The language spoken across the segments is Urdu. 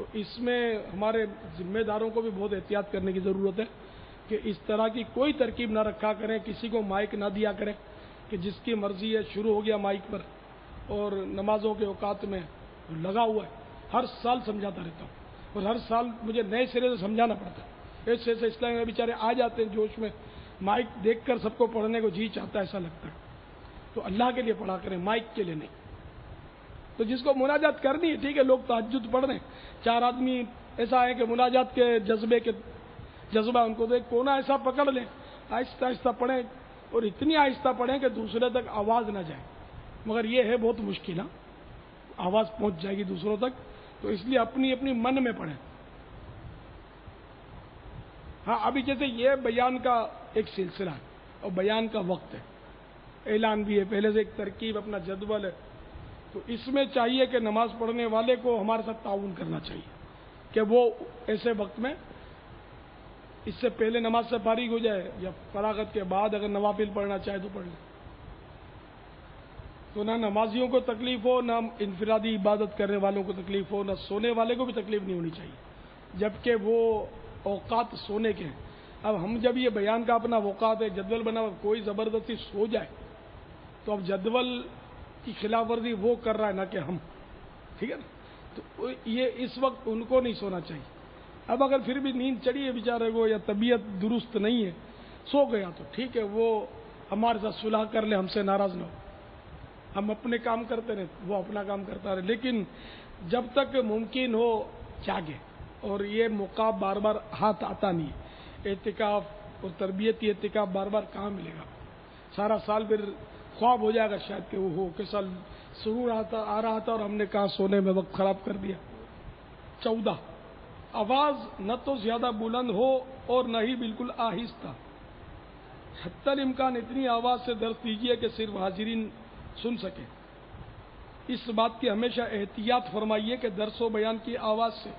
تو اس میں ہمارے ذمہ داروں کو بھی بہت احتیاط کرنے کی ضرورت ہے کہ اس طرح کی کوئی ترکیب نہ رکھا کریں، کسی کو مائک نہ دیا کریں کہ جس کی مرضی ہے شروع ہو گیا مائک پر اور نمازوں کے اوقات میں لگا ہوا ہے۔ ہر سال سمجھاتا رہتا ہوں اور ہر سال مجھے نئے سرے سے سمجھانا پڑتا ہے۔ ایسے اسلام میں بیچارے آ جاتے ہیں جوش میں، مائک دیکھ کر سب کو پڑھنے کو جی چاہتا ہے، ایسا لگتا ہے۔ تو اللہ کے لیے پڑھا کریں، مائک کے لیے نہیں۔ تو جس کو مناجات کرنی ہے ٹھیک ہے، لوگ تہجد پڑھ رہے ہیں، 4 آدمی ایسا ہے کہ مناجات کے جذبہ ان کو دیکھ کونا ایسا پکڑ لیں، آہستہ آہستہ پڑھیں اور اتنی آہستہ پڑھیں کہ دوسرے تک آواز نہ جائے، مگر یہ ہے بہت مشکل ہے، آواز پہنچ جائے گی دوسروں تک، تو اس لیے اپنی اپنی من میں پڑھیں۔ ہاں ابھی جیسے یہ بیان کا ایک سلسلہ ہے اور بیان کا وقت ہے، اعلان بھی ہے، پہلے سے ایک ترکیب اپنا جدول ہے، تو اس میں چاہیے کہ نماز پڑھنے والے کو ہمارے ساتھ تعاون کرنا چاہیے کہ وہ ایسے وقت میں اس سے پہلے نماز سے فارغ ہو جائے یا فراغت کے بعد اگر نوافل پڑھنا چاہے تو پڑھ لے، تو نہ نمازیوں کو تکلیف ہو، نہ انفرادی عبادت کرنے والوں کو تکلیف ہو، نہ سونے والے کو بھی تکلیف نہیں ہونی چاہیے، جبکہ وہ اوقات سونے کے ہیں۔ اب ہم جب یہ بیان کا اپنا اوقات ہے جدول بنا، کوئی زبردستی سو جائے تو اب جدول کی خلاف ورزی وہ کر رہا ہے نہ کہ ہم، ٹھیک ہے نا؟ تو یہ اس وقت ان کو نہیں سونا چاہیے۔ اب اگر پھر بھی نیند چڑھی ہے بیچارے کو یا طبیعت درست نہیں ہے، سو گیا تو ٹھیک ہے، وہ ہمارے ساتھ صلح کر لے، ہم سے ناراض نہ ہو، ہم اپنے کام کرتے رہے، وہ اپنا کام کرتا رہے، لیکن جب تک ممکن ہو جاگے، اور یہ موقع بار بار ہاتھ آتا نہیں ہے، اعتکاف اور تربیتی اعتکاف بار بار کہاں ملے گا؟ سارا سال پھر خواب ہو جائے گا شاید کہ وہ ہو کہ سال سرور آ رہا تھا اور ہم نے کہاں سونے میں وقت خراب کر دیا۔ 14 آواز نہ تو زیادہ بلند ہو اور نہ ہی بالکل آہستہ، حتی الامکان اتنی آواز سے درس دیجیے کہ صرف حاضرین سن سکیں۔ اس بات کی ہمیشہ احتیاط فرمائیے کہ درس و بیان کی آواز سے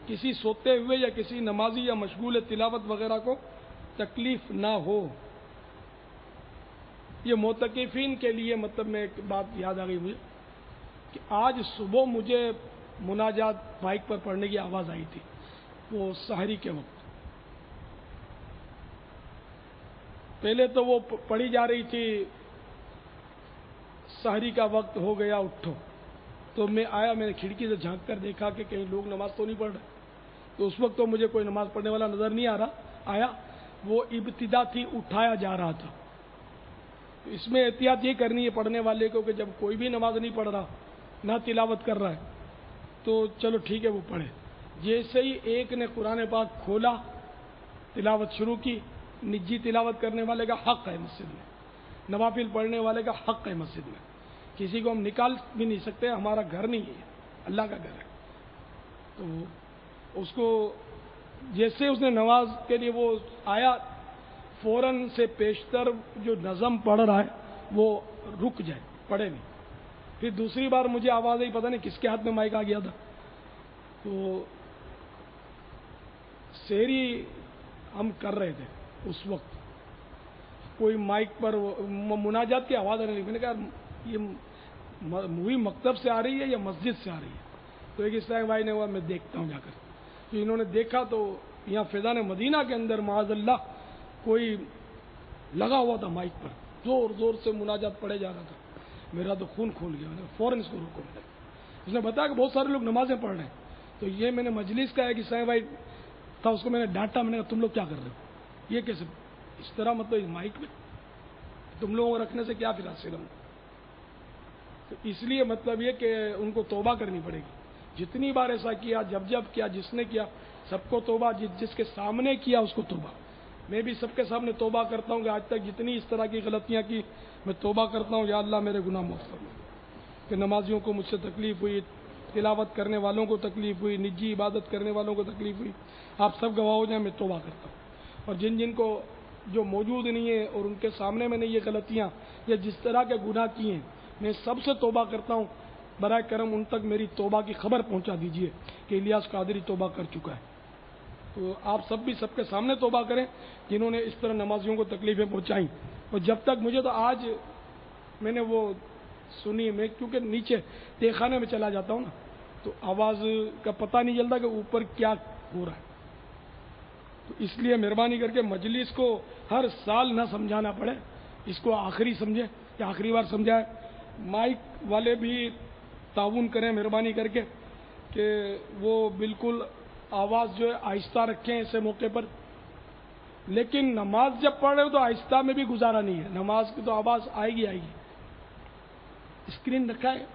کسی سوتے ہوئے یا کسی نمازی یا مشغول تلاوت وغیرہ کو تکلیف نہ ہو۔ یہ معتکفین کے لیے مطلب میں ایک بات یاد آ گئی مجھے کہ آج صبح مجھے مناجات مائک پر پڑھنے کی آواز آئی تھی، وہ سحری کے وقت۔ پہلے تو وہ پڑھی جا رہی تھی سحری کا وقت ہو گیا اٹھو، تو میں آیا، میں نے کھڑکی سے جھانک کر دیکھا کہ کہیں لوگ نماز تو نہیں پڑھ رہے، تو اس وقت تو مجھے کوئی نماز پڑھنے والا نظر نہیں آیا، وہ ابتدا تھی، اٹھایا جا رہا تھا۔ تو اس میں احتیاط یہ کرنی ہے پڑھنے والے کو کہ جب کوئی بھی نماز نہیں پڑھ رہا، نہ تلاوت کر رہا ہے، تو چلو ٹھیک ہے وہ پڑھے۔ جیسے ہی ایک نے قرآن پاک کھولا، تلاوت شروع کی، نجی تلاوت کرنے والے کا حق ہے مسجد میں، نوافل پڑھنے والے کا حق ہے مسجد میں، کسی کو ہم نکال بھی نہیں سکتے، ہمارا گھر نہیں ہے، اللہ کا گھر ہے۔ تو اس کو جیسے اس نے نماز کے لیے وہ آیا، فوراً سے پیشتر جو نظم پڑھ رہا ہے وہ رک جائے، پڑھے نہیں۔ پھر دوسری بار مجھے آواز آئی، پتہ نہیں کس کے ہاتھ میں مائک آ گیا تھا، تو سحری ہم کر رہے تھے اس وقت، کوئی مائک پر مناجات کی آواز آ رہی، میں نے کہا یہ مووی مکتب سے آ رہی ہے یا مسجد سے آ رہی ہے؟ تو ایک اسلام بھائی نے ہوا، میں دیکھتا ہوں جا کر، تو انہوں نے دیکھا تو یہاں فیضان مدینہ کے اندر معاذ اللہ کوئی لگا ہوا تھا مائک پر، زور زور سے مناجات پڑھے جا رہا تھا، میرا تو خون کھول گیا، میں نے فوراً اس کو روکو۔ اس نے بتایا کہ بہت سارے لوگ نمازیں پڑھ رہے ہیں، تو یہ میں نے مجلس کا ہے کہ اسلام بھائی تھا، اس کو میں نے ڈانٹا، میں نے کہا تم لوگ کیا کر رہے ہو، یہ کیسے اس طرح، مطلب مائک میں تم لوگوں کو رکھنے سے کیا پھر حاصل ہوں؟ تو اس لیے مطلب یہ کہ ان کو توبہ کرنی پڑے گی، جتنی بار ایسا کیا، جب کیا، جس نے کیا سب کو توبہ، جس کے سامنے کیا اس کو توبہ۔ میں بھی سب کے سامنے توبہ کرتا ہوں کہ آج تک جتنی اس طرح کی غلطیاں کی، میں توبہ کرتا ہوں، یا اللہ میرے گناہ معاف فرما، کہ نمازیوں کو مجھ سے تکلیف ہوئی، تلاوت کرنے والوں کو تکلیف ہوئی، نجی عبادت کرنے والوں کو تکلیف ہوئی، آپ سب گواہ ہو جائیں، میں توبہ کرتا ہوں۔ اور جن کو جو موجود نہیں ہے اور ان کے سامنے میں نے یہ غلطیاں یا جس طرح کے گناہ کیے ہیں، میں سب سے توبہ کرتا ہوں، برائے کرم ان تک میری توبہ کی خبر پہنچا دیجئے کہ الیاس قادری توبہ کر چکا ہے۔ تو آپ سب بھی سب کے سامنے توبہ کریں جنہوں نے اس طرح نمازیوں کو تکلیفیں پہنچائیں۔ اور جب تک مجھے تو آج میں نے وہ سنی، میں کیونکہ نیچے تہخانے میں چلا جاتا ہوں نا، تو آواز کا پتہ نہیں چلتا کہ اوپر کیا ہو رہا ہے. تو اس لیے مہربانی کر کے مجلس کو ہر سال نہ سمجھانا پڑے, اس کو آخری سمجھیں یا آخری بار سمجھائیں. مائک والے بھی تعاون کریں مہربانی کر کے کہ وہ بالکل آواز جو ہے آہستہ رکھیں ایسے موقع پر. لیکن نماز جب پڑھ رہے ہو تو آہستہ میں بھی گزارا نہیں ہے, نماز کی تو آواز آئے گی. اسکرین رکھا ہے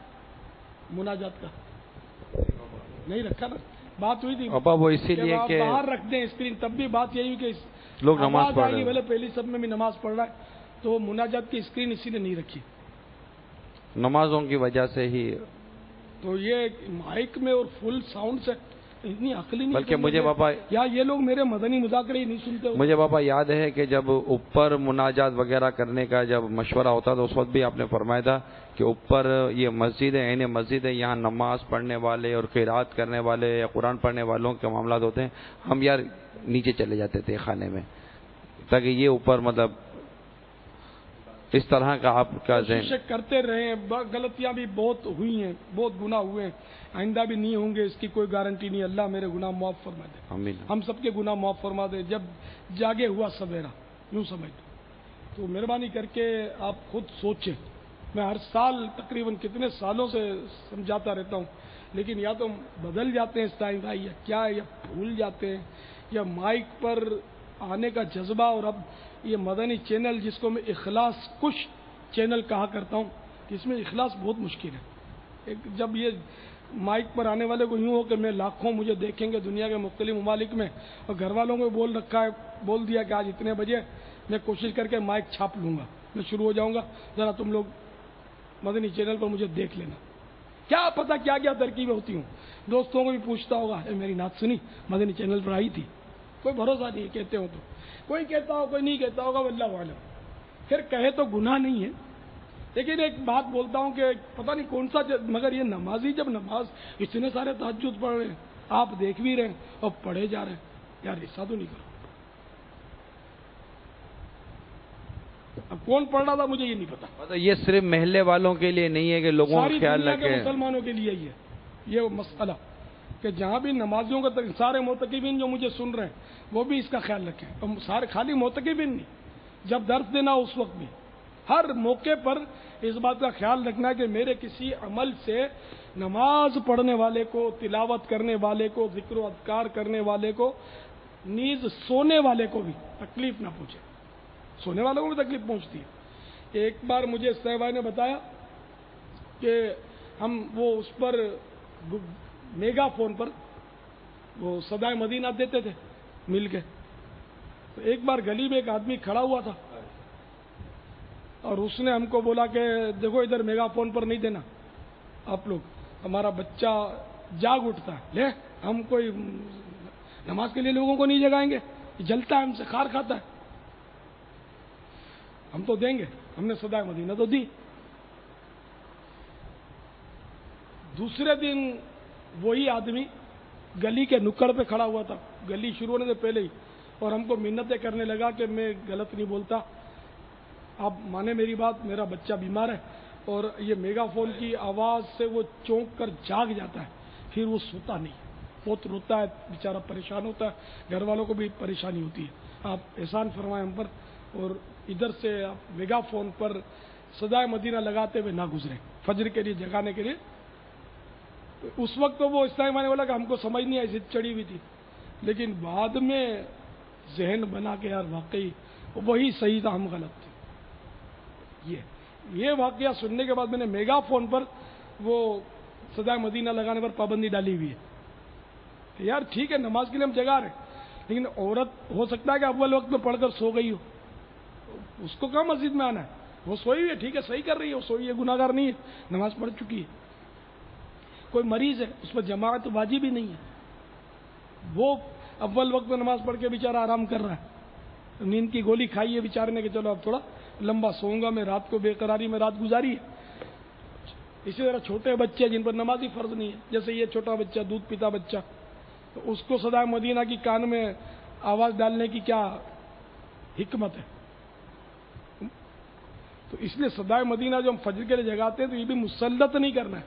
مناجات کا؟ نہیں رکھا نا, بات ہوئی تھی وہ اسی لیے کہ باہر رکھ دیں اسکرین, تب بھی بات یہی ہوئی کہ لوگ نماز پڑھ رہے ہیں. پہلے پہلی سب میں بھی نماز پڑھ رہا ہے تو مناجات کی اسکرین اسی نے نہیں رکھی, نمازوں کی وجہ سے ہی. تو یہ مائک میں اور فل ساؤنڈ سے اتنی عقل ہی نہیں. بلکہ مجھے پاپا یا یہ لوگ میرے مدنی مذاکرے ہی نہیں سنتے. مجھے پاپا یاد ہے کہ جب اوپر مناجات وغیرہ کرنے کا جب مشورہ ہوتا تو اس وقت بھی آپ نے فرمایا تھا کہ اوپر یہ مسجد ہے, عین مسجد ہے, یہاں نماز پڑھنے والے اور قرات کرنے والے یا قرآن پڑھنے والوں کے معاملات ہوتے ہیں. ہم یار نیچے چلے جاتے تھے خانے میں تاکہ یہ اوپر مطلب اس طرح کا آپ کا ذہن کرتے رہے. غلطیاں بھی بہت ہوئی ہیں, بہت گناہ ہوئے ہیں, آئندہ بھی نہیں ہوں گے اس کی کوئی گارنٹی نہیں. اللہ میرے گناہ معاف فرما دے, آمین. ہم سب کے گناہ معاف فرما دے. جب جاگے ہوا سویرا یوں سمجھ تو مہربانی کر کے آپ خود سوچیں. میں ہر سال تقریباً کتنے سالوں سے سمجھاتا رہتا ہوں, لیکن یا تو بدل جاتے ہیں اس ٹائم کا, یا کیا یا بھول جاتے ہیں, یا مائک پر آنے کا جذبہ. اور اب یہ مدنی چینل جس کو میں اخلاص کش چینل کہا کرتا ہوں, اس میں اخلاص بہت مشکل ہے. جب یہ مائک پر آنے والے کو یوں ہو کہ میں لاکھوں مجھے دیکھیں گے دنیا کے مختلف ممالک میں, اور گھر والوں کو بول رکھا ہے, بول دیا کہ آج اتنے بجے میں کوشش کر کے مائک چھاپ لوں گا, میں شروع ہو جاؤں گا, ذرا تم لوگ مدنی چینل پر مجھے دیکھ لینا. کیا پتہ کیا کیا ترکیبیں ہوتی ہوں. دوستوں کو بھی پوچھتا ہوگا میری نعت سنی مدنی چینل پر آئی تھی, کوئی بھروسہ نہیں کہتے ہو تو, کوئی کہتا ہو کوئی نہیں کہتا ہوگا, واللہ عالم. پھر کہے تو گناہ نہیں ہے, لیکن ایک بات بولتا ہوں کہ پتہ نہیں کون سا, مگر یہ نمازی جب نماز اتنے سارے تہجد پڑھ رہے ہیں, آپ دیکھ بھی رہے ہیں اور پڑھے جا رہے ہیں, یار ایسا تو نہیں کرو. اب کون پڑھ رہا تھا مجھے یہ نہیں پتا. یہ صرف محلے والوں کے لیے نہیں ہے کہ لوگوں کا خیال رکھیں, ساری مسلمانوں کے لیے ہی ہے یہ مسئلہ کہ جہاں بھی نمازیوں کا سارے معتکفین جو مجھے سن رہے ہیں وہ بھی اس کا خیال رکھیں. سارے خالی معتکفین نہیں, جب درس دینا اس وقت بھی ہر موقع پر اس بات کا خیال رکھنا کہ میرے کسی عمل سے نماز پڑھنے والے کو, تلاوت کرنے والے کو, ذکر و اذکار کرنے والے کو, نیز سونے والے کو بھی تکلیف نہ پہنچے. سونے والوں کو بھی تکلیف پہنچتی ہے. ایک بار مجھے صاحبہ نے بتایا کہ ہم وہ اس پر میگا فون پر وہ صدائے مدینہ دیتے تھے مل کے. تو ایک بار گلی میں ایک آدمی کھڑا ہوا تھا اور اس نے ہم کو بولا کہ دیکھو ادھر میگا فون پر نہیں دینا آپ لوگ, ہمارا بچہ جاگ اٹھتا ہے, لے ہم کوئی نماز کے لیے لوگوں کو نہیں جگائیں گے, جلتا ہے ہم سے, خار کھاتا ہے, ہم تو دیں گے. ہم نے صدائے مدینہ تو دی. دوسرے دن وہی آدمی گلی کے نکڑ پہ کھڑا ہوا تھا, گلی شروع ہونے سے پہلے ہی, اور ہم کو منتیں کرنے لگا کہ میں غلط نہیں بولتا, آپ مانے میری بات, میرا بچہ بیمار ہے اور یہ میگا فون کی آواز سے وہ چونک کر جاگ جاتا ہے, پھر وہ سوتا نہیں, بہت روتا ہے بیچارہ, پریشان ہوتا ہے, گھر والوں کو بھی پریشانی ہوتی ہے. آپ احسان فرمائیں ہم پر, اور ادھر سے آپ میگا فون پر صدائے مدینہ لگاتے ہوئے نہ گزریں فجر کے لیے جگانے کے لیے. اس وقت تو وہ اس طرح مانے والا کہ ہم کو سمجھ نہیں آئی, ضد چڑھی ہوئی تھی, لیکن بعد میں ذہن بنا کے یار واقعی وہی صحیح تھا, ہم غلط تھے. یہ واقعہ سننے کے بعد میں نے میگا فون پر وہ صدائے مدینہ لگانے پر پابندی ڈالی ہوئی ہے کہ یار ٹھیک ہے نماز کے لیے ہم جگا رہے ہیں, لیکن عورت ہو سکتا ہے کہ اول وقت میں پڑھ کر سو گئی ہو, اس کو کہاں مسجد میں آنا ہے, وہ سوئی ہوئی ہے, ٹھیک ہے صحیح کر رہی ہے, وہ سوئی ہے, گناہ گار نہیں ہے, نماز پڑھ چکی ہے. کوئی مریض ہے اس پر جماعت واجب ہی نہیں ہے, وہ اول وقت میں نماز پڑھ کے بیچارہ آرام کر رہا ہے, نیند کی گولی کھائی ہے بیچارے نے کہ چلو اب تھوڑا لمبا سوؤں گا, میں رات کو بے قراری میں رات گزاری ہے. اسی طرح چھوٹے بچے جن پر نماز ہی فرض نہیں ہے, جیسے یہ چھوٹا بچہ دودھ پیتا بچہ, تو اس کو صدائے مدینہ کی کان میں آواز ڈالنے کی کیا حکمت ہے. تو اس لیے صدائے مدینہ جو ہم فجر کے لیے جگاتے ہیں تو یہ بھی مسلط نہیں کرنا ہے,